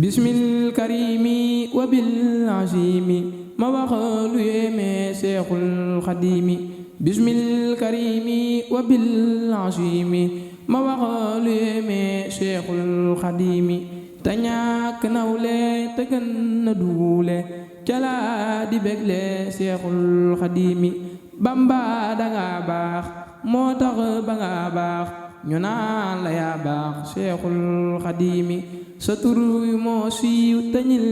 bismil karimi wa bil azimi ma wax lu yéeme Seexul Xadiimi bismil karimi wa bil azimi ma wax lu yéeme Seexul Xadiimi te ñàkk nawle te gën na duule calaa di bégle Seexul Xadiimi Bamba danga baax moo tax ba nga baax ñu naan la yaa baax Seexul Xadiimi sa tur wi moo siiw te ñil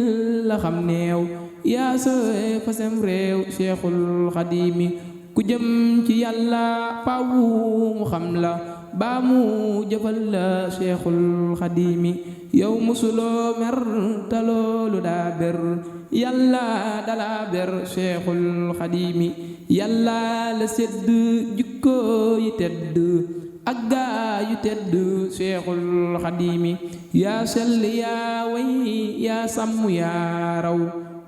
la xam neew yaa sooy fasem réew Seexul Xadiimi ku jëm ci yàlla faawu mu xam la baa mu jëfal la Seexul Xadiimi yow musuloo mer te loolu daa ber yàlla dala ber Seexul Xadiimi yàlla la sedd jikko yi tedd ak gaa yu tedd Seexul Xadiimi yaa sell yaa way yaa sàmm yaa raw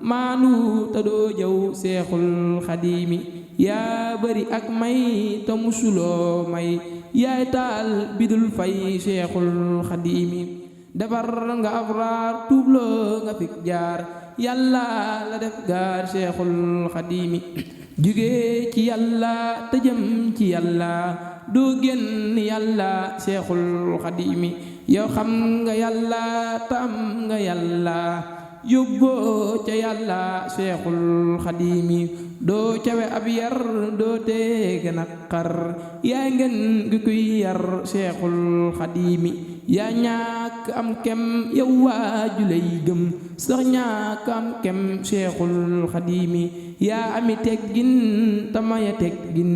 maanu te doo jëw Seexul Xadiimi yaa bari ak may te musuloo may yaay taal bidul fay Seexul Xadiimi defar nga abraar tuubloo nga fik jaar yàlla la def gaar Seexul Xadiimi jugee ci yàlla te jëm ci yàlla doo génn yàlla Seexul Xadiimi yow xam nga yàlla te am nga yàlla yóbboo ca yàlla Seexul Xadiimi doo cawe ab yar doo teeg naqar yaay ngeen gi kuy yar Seexul Xadiimi yaa ñàkk am kem yow waaju lay gëm sax ñàkk am kem Seexul Xadiimi yaa ami teggin tamaya teggin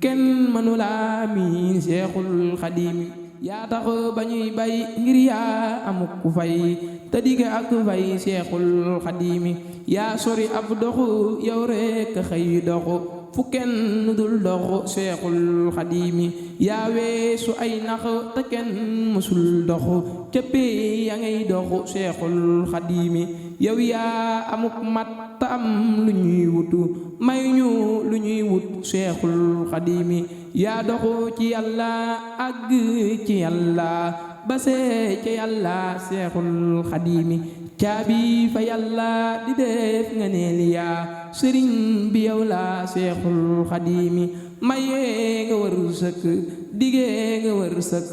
kenn mënula miin Seexul Xadiimi yaa tax ba ñuy bay ngir yaa amuk ku fay te digge ak fay Seexul Xadiimi yaa sori ab doxu yow rekk xëy doxu fu kenn dul doxu Seexul Xadiimi yaa weesu ay nax te kenn mësul doxu ca pey ya ngay doxu Seexul Xadiimi yow yaa amuk mat te am lu ñuy wutu may ñu lu ñuy wut Seexul Xadiimi yaa doxu ci yàlla àgg ci yàlla ba see ca yàlla Seexul Xadiimi caabi fa yàlla di def nga neel yaa sëriñ bi yow la Seexul Xadiimi mayee nga war sëkk digee nga war sëkk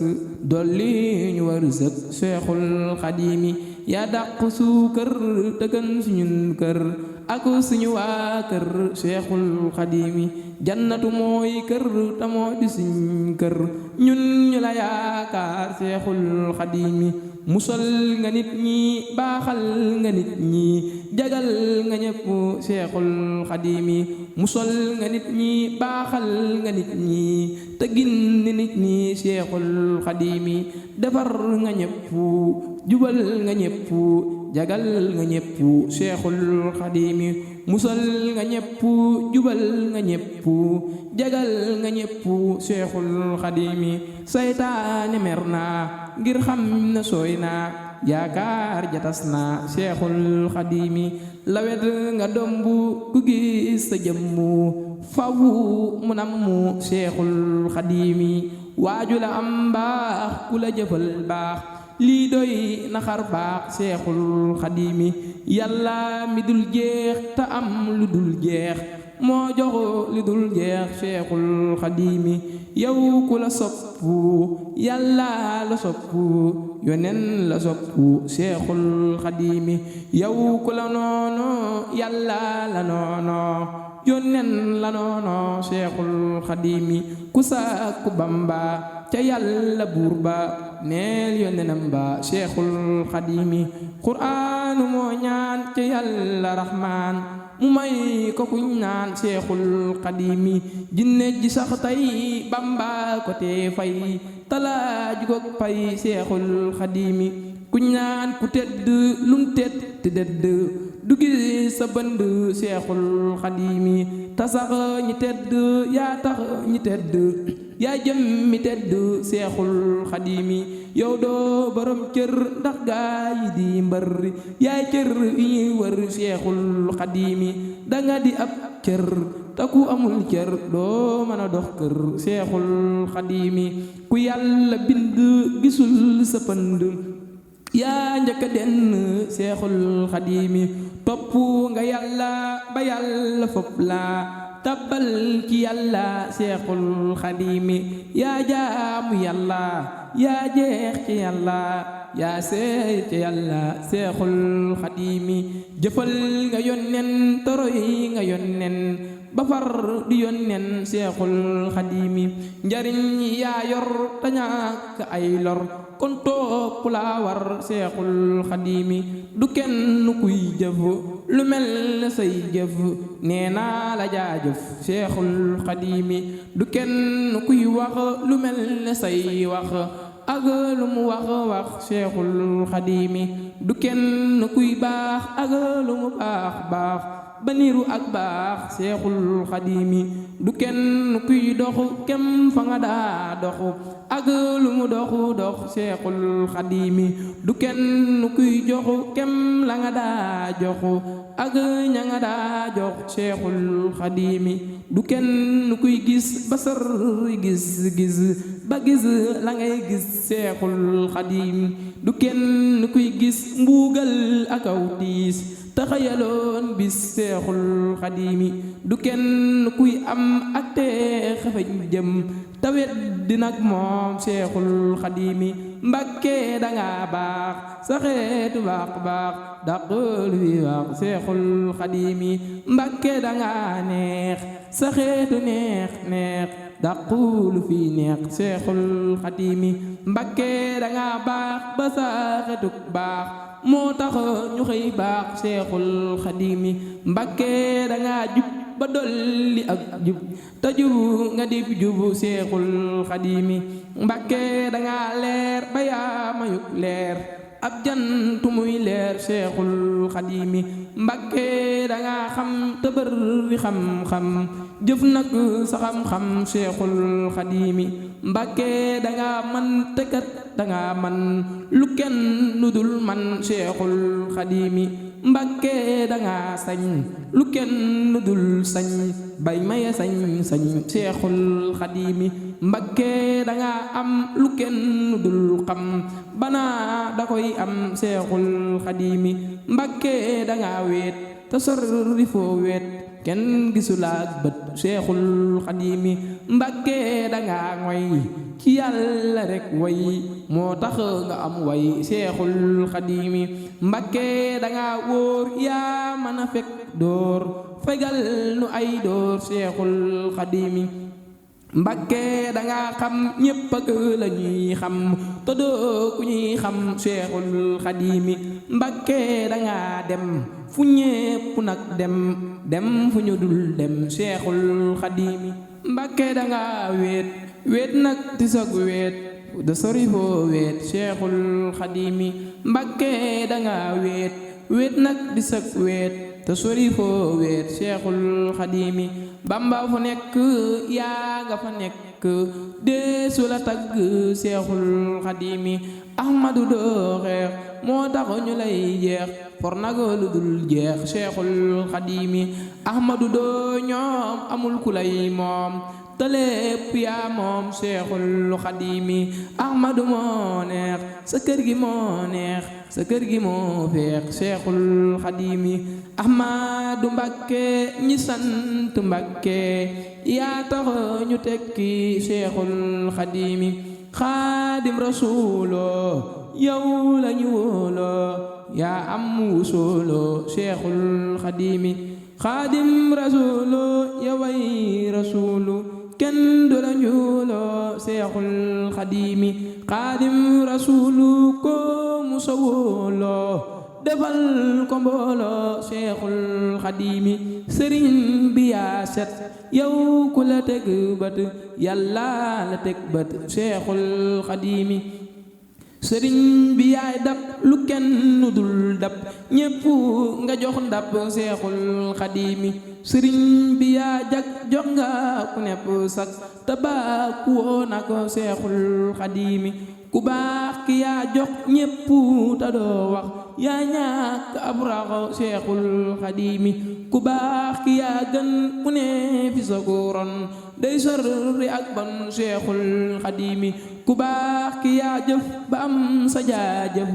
dolli ñu war sëkk Seexul Xadiimi yaa dàq suukër te gën suñun kër ak suñu waa kër Seexul Xadiimi jannatu mooy kër te moo di suñ kër ñun ñu la yaakaar Seexul Xadiimi musal nga nit ñi baaxal nga nit ñi jagal nga ñépp Seexul Xadiimi musal nga nit ñi baaxal nga nit ñi te gindi nit ñi Seexul Xadiimi defar nga ñépp jubal nga ñépp jagal nga ñépp Seexul Xadiimi musal nga ñépp jubal nga ñépp jagal nga ñépp Seexul Xadiimi saytaane mer naa ngir xam na sooy naa yaakaar jatas na Seexul Xadiimi lawet nga dombu ku gis sa jëmmu fawu mu nammu Seexul Xadiimi waaju la am baax ku la jëfal baax lii doy naxar baax Seexul Xadiimi yàlla mi dul jeex te am lu dul jeex moo joxu lu dul jeex Seexul Xadiimi yow ku la soppu yàlla la soppu yonen la soppu Seexul Xadiimi yow ku la noono yàlla la noono yonen la noono Seexul Xadiimi ku sàkku Bamba ca yàlla buur ba neel yonenam ba Seexul Xadiimi quraanu moo ñaan ca yàlla raxmaan mu may ko kuñ naan Seexul Xadiimi jinne ji sax tey Bamba ko tee fay talaaju ko pay Seexul Xadiimi kuñ naan ku tedd lum tedd tëdd du gis sa bënd Seexul Xadiimi ta sax ñi tedd yaa tax ñi tedd yaa jëm mi tedd Seexul Xadiimi yow doo borom cër ndax gaa yi di mbër yaay cër yi ñuy wër Seexul Xadiimi danga di ab cër te ku amul cër doo mën a dox kër Seexul Xadiimi ku yàlla bind gisul sa pënd yaa njëkk a denn seexul xadiimi topp nga yàlla ba yàlla fopp la tabbal ci yàlla seexul xadiimi yaa jaamu yàlla yaa jeex ci yàlla yaa seey ci yàlla seexul xadiimi jëfal nga yonnen toroy nga yonnen ba far di yonnen seexul xadiimi njariñ yaa yor te ñàkk ay lor kon topp laa war seexul xadiimi du kenn kuy jëf lu mel ne say jëf nee naa la jaajëf seexul xadiimi du kenn kuy wax lu mel ne say wax ak lu mu wax seexul xadiimi du kenn kuy baax ak lu mu baax ba niru ak baax seexul xadiimi du kenn kuy dox kem fa nga daa dox ak lu mu dox seexul xadiimi du kenn kuy jox kem la nga daa jox ak ña nga daa jox seexul xadiimi du kenn kuy gis ba sër gis ba gis la ngay gis seexul xadiimi du kenn kuy gis mbuugal ak aw tiis taxayaloon bis seexul xadiimi du kenn kuy am ak teex fa jëm tawet di nag moom seexul xadiimi mbakke danga baax sa xeetu baax daqul fi wax seexul xadiimi mbakke danga neex sa xeetu neex daqul fi neex seexul xadiimi mbakke danga baax ba sa xeetu baax moo tax ñu xëy baax seexul xadiimi mbakke danga jub ba dolli ak jub te jub nga dib jub seexul xadiimi mbakke danga leer ba yaa mayuk leer ab jant muy leer seexul xadiimi mbakke danga xam te bari xam-xam jëf nag sa xam-xam seexul xadiimi mbakke danga man te kat danga man lu kenn lu dul man seexul xadiimi mbakke danga sañ lu kenn lu dul sañ bay maye sañ seexul xadiimi mbakke danga am lu kenn lu dul xam bana da koy am seexul xadiimi mbakke danga weet te sori foo weet kenn gisulaak bët seexul xadiimi mbakke danga ngoy ci yàlla rek way moo tax nga am way seexul xadiimi mbakke danga wóor yaa mën a fekk door fegal nu ay door seexul xadiimi mbakke danga xam ñépp ak la ñuy xam te doo ku ñuy xam seexul xadiimi mbakke danga dem fu ñépp nag dem fu ñu dul dem seexul xadiimi mbakke danga weet nag ti sag weet da sori foo weet seexul xadiimi mbakke danga weet nag di sag weet te sori foo weet seexul xadiimi bamba fu nekk yaa nga fa nekk deesu la tagg seexul xadiimi ahmadu doo xeex moo tax ñu lay jeex for nag lu dul jeex seexul xadiimi ahmadu doo ñoom amul ku lay moom te lépp yaa moom seexul xadiimi ahmadu moo neex sa kër gi moo neex sa kër gi moo feex seexul xadiimi ahmadu mbakke ñi sant mbakke yaa tax ñu tekki seexul xadiimi xaadim rasuuloo yow lañu wóoloo yaa am wusooloo seexul xadiimi xaadim rasuuloo yoway rasuulu kenn du la ñuuloo seexul xadiimi xaadim rasuulu ko musa wóoloo defal ko mbooloo seexul xadiimi sëriñ bi yaa set yow ku la teg bët yàlla la teg bët seexul xadiimi sëriñ bi yaay dab lu kenn dul dab ñépp nga jox ndab seexul xadiimi sëriñ bi yaa jag jox nga ku nepp sak te baa ku woo na ko seexul xadiimi ku baax ki yaa jox ñépp te doo wax yaa ñàkk ab rax Seexul Xadiimi ku baax ki yaa gën ku ne fi sa góoron day sori ak ban Seexul Xadiimi ku baax ki yaa jëf ba am sa jaajëf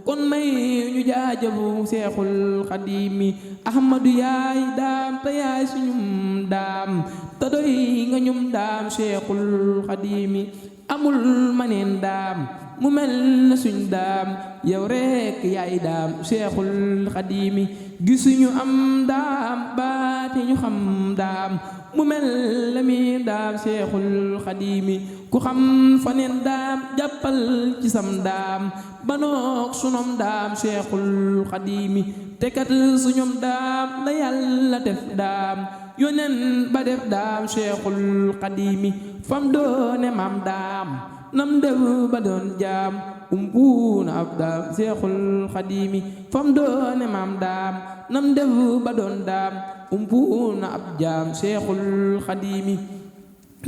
kon may ñu jaajëfu Seexul Xadiimi Ahmadu yaay daam te yaay suñum daam te doy nga ñum daam Seexul Xadiimi amul maneen daam mu mel na suñ daam yow rekk yaay daam Seexul Xadiimi gisuñu am daam baati ñu xam daam mu mel la mi daam Seexul Xadiimi ku xam faneen daam jàppal ci sam daam banook sunom daam Seexul Xadiimi te kat suñum daam la Yàlla def daam yonen ba def daam Seexul Xadiimi fam doone maam daam nam def ba doon jaam umpuuna ab daam Seexul Xadiimi fam doone maam daam nam def ba doon daam umpuuna ab jaam Seexul Xadiimi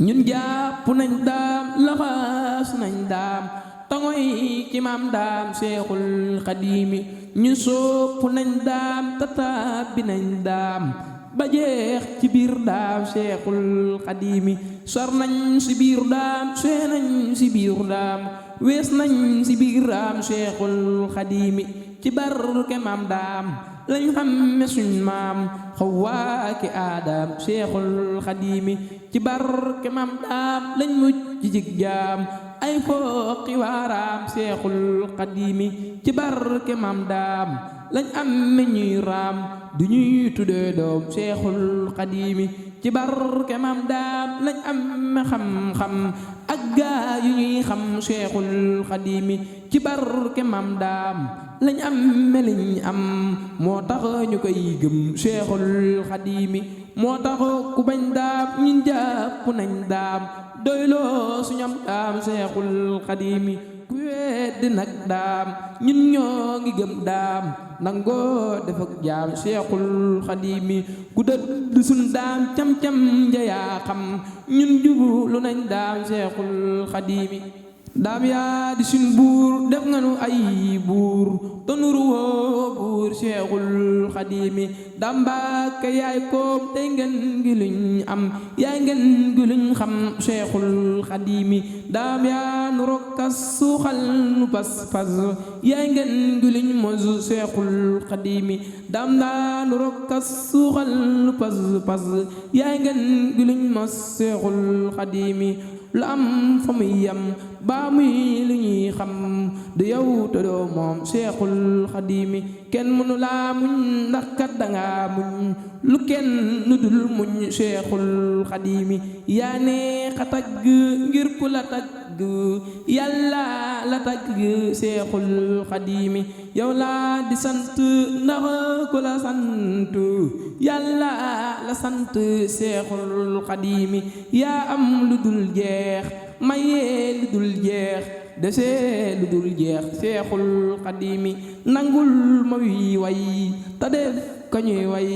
ñun jàpp nañ daam laxaas nañ daam tangoy ci maam daam Seexul Xadiimi ñun sopp nañ daam tataab bi nañ daam ba jeex ci biir daam Seexul Xadiimi sor nañ si biir daam see nañ si biir daam wees nañ si biir daam Seexul Xadiimi ci barke maam daam lañ xamme suñ maam Xawaa ki Aadam Seexul Xadiimi ci barke maam daam lañ mucc ci jig jaam ay fooqi waaraam Seexul Xadiimi ci barke maam daam lañ amme ñuy raam du ñuy tuddee doom Seexul Xadiimi ci barke maam daam lañ amme xam-xam ak gaa yu ñuy xam Seexul Xadiimi ci barke maam daam lañ amme liñ am moo tax ñu koy gëm Seexul Xadiimi moo tax ku bañ daam ñun jàpp nañ daam doyloo suñam daam Seexul Xadiimi ku weddi nag daam ñun ñoo ngi gëm daam nangoo def ak jaam Seexul Xadiimi ku dëdd sun daam cam-cam njayaa xam ñun jublu nañ daam Seexul Xadiimi daam yaa di suñ buur def nga nu ay buur te nuru woo buur Seexul Xadiimi daam Mbàkke yaay koom tey ngeen gi luñ am yaay ngeen gi luñ xam Seexul Xadiimi daam yaa nu rokkas suuxal nu pas-pas yaay ngeen gi luñ mos Seexul Xadiimi daam daa nu rokkas suuxal nu pas-pas yaay ngeen gi luñ mos Seexul Xadiimi lu am fa muy yam baa muy lu ñuy xam du yow te doo moom Seexul Xadiimi kenn mënu laa muñ ndax kat danga muñ lu kenn nu dul muñ Seexul Xadiimi yaa neex a tagg ngir ku la tagg Yàlla la tagg Seexul Xadiimi yow laa di sant ndax ku la sant Yàlla la sant Seexul Xadiimi yaa am lu dul jeex mayee lu dul jeex desee lu dul jeex Seexul Xadiimi nangul ma wi way te def ka ñuy way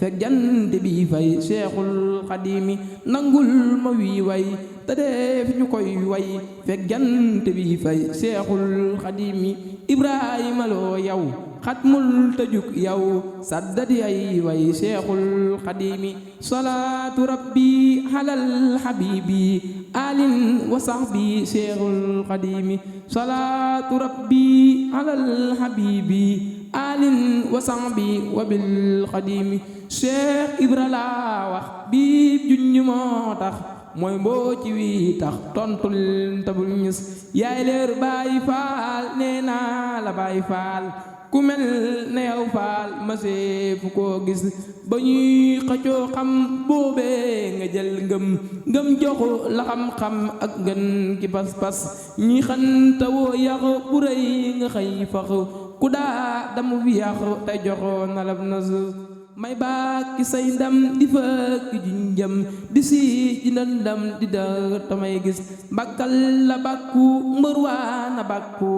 fekk jant bi fay Seexul Xadiimi nangul ma wi way te def ñu koy way fekk jant bi fay Seexul Xadiimi Ibrahima loo yow xatmul tëjuk yow saddadi ay way Seexul Xadiimi salaatu rabbi halal habibi alin wa sahbi Seexul Xadiimi salaatu rabbi halal habibi alin wa sahbi wa bil Xadiimi Seex Ibra laa wax biib junj moo tax mooy mbooci wi tax tontul tabul ñus yaay leer Baay Faal nee naa la Baay Faal ku mel ne yow faal masee fu koo gis ba ñuy xëccoo xam boobee nga jël ngëm joxu la xam-xam ak ngën ki pas-pas ñi xantawoo yax bu rëy nga xëy fax ku daa damu fi yax te joxoo nalab nas may baaki say ndam di fëkk junjam di si ci ndam di dër tamay gis mbakkal la bàkku mbër waa na bàkku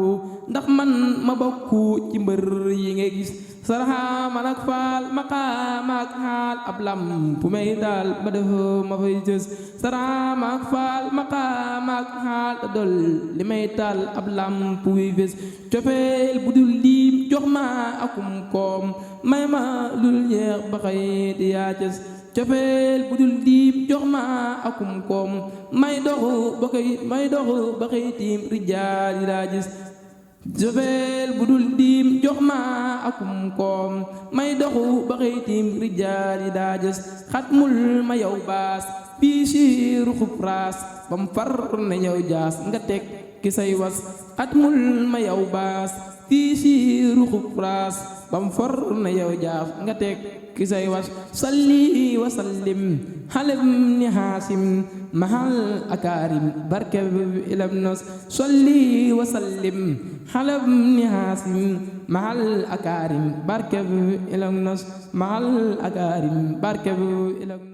ndax man ma bokku ci mbër yi nga gis saraxa man ak faal maqaama ak xaal ab lam pu may daal ba def ma fay jës saraxa man ak faal maqaama ak xaal te dol li may taal ab lam pu wi fés cofeel bu dul diim jox ma akum koom may ma lul yeex ba xëy di yaa cës cofeel bu dul diim jox ma akum koom may doxu ba xëy tiim rijaal yi daa gis cofeel bu dul diim jox ma akum koom may doxu ba xëy tiim rijaal yi daa gis xatmul ma yow baas bii siiru xupraas bam far na yow jaas nga teg ki say was xatmul ma yow baas fii siiru xupraas bam for na yow jaas nga teg ki say was salli wa sallim xalem ni xaasim mahal akaarim barke ilam nos salli wa sallim xalem ni xaasim mahal akaarim barke ilam nos mahal akaarim barke ilam